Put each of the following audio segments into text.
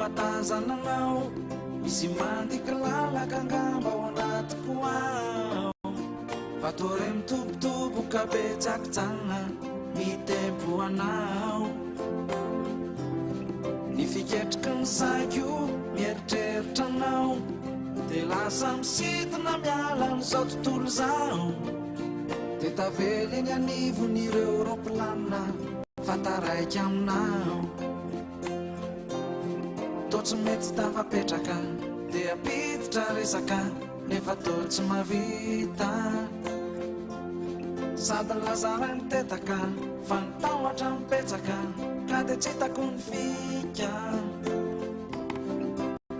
atazananao misy mandiky lalaka angamba ao anatiko ao fa tore mitobotoboka betsakijanona mitempo anao ny fiketriky ny saiko mieritreritra anao de lasa misidina miala n'izao tontolo zao de tavely eny anivon'ireo roplanina fa taraiky aminao tô tsy mety tafapetraka de apiditra resaka nefa tô tsy mavita sady lazara nitetaka fa nitahotra mipetsaka ka de tsy hitako ny fika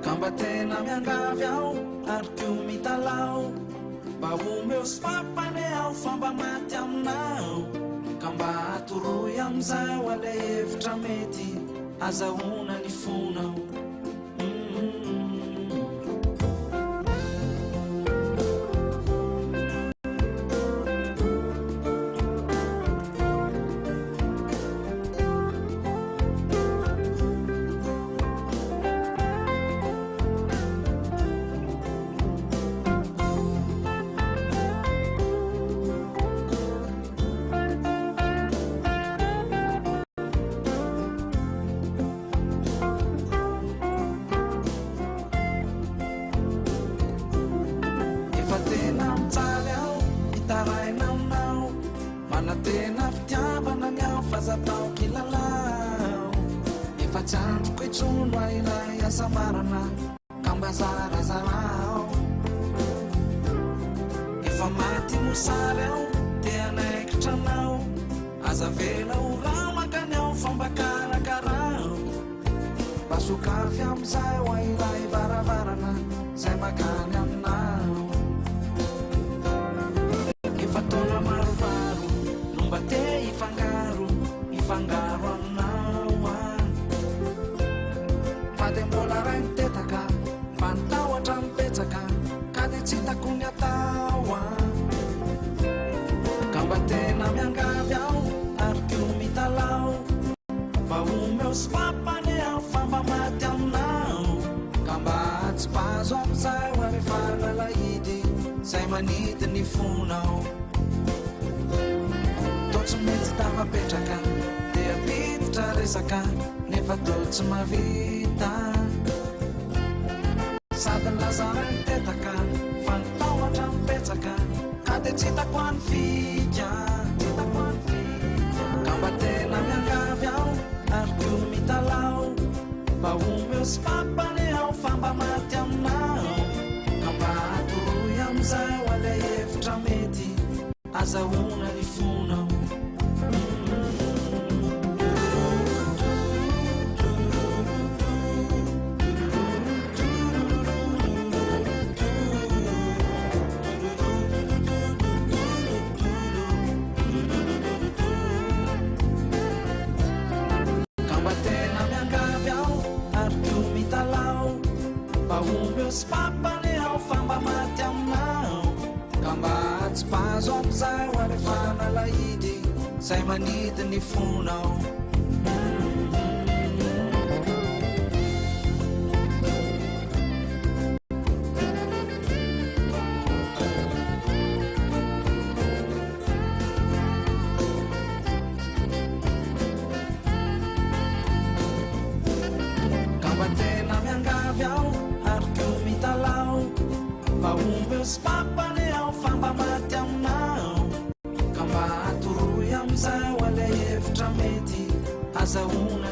ka mba tena miangavy aho ary ko mitalao mba omeo sy fampane aho fa mba maty aminao ka mba atoroy amizao ale hevitra mety azahoana ny fonao tena fitiavana ny aho fa zatao kilalao efa tsy androko itsono ailay asa marana ka mba zarazarao efa maty mosary aho te anaikitra anao aza vela ho raha makany aho fa mba karakarao mba sokafy amizay ho ailay varavarana zay makany aminao efa tona marovaro mba te ifangaro aminao fa de mbola ray mitetaka fa nitahotra mipetsaka ka de tsy hitako ny atao ka mba tena miangavy aho ary ko mitalao mba omeo sy fampane aho fa mba maty aminao ka mba tsy pazo amizay ho rehefa nalahidy zay manidy ny fonao tsy mety tafapetraka de apiditra resaka nefa tô tsy mavita sady lazara nitetaka fa nitahotra mipetsaka ka de tsy hitako any fika ka mba tena miangavy aho ary ko mitalao mba omeo sy fampane aho fa mba maty aminao ka mba atoroy amizay ho ale hevitra mety azahoana ny fonao sy fampane aho fa mba maty aminao ka mba tsy pazo amizay ho rehefa nalahidy zay manidy ny fonao ka mba tena miangavy aho omeo sy fampane aho fa mba maty aminao ka mba atoroy amizay ho ale hevitra mety azahoana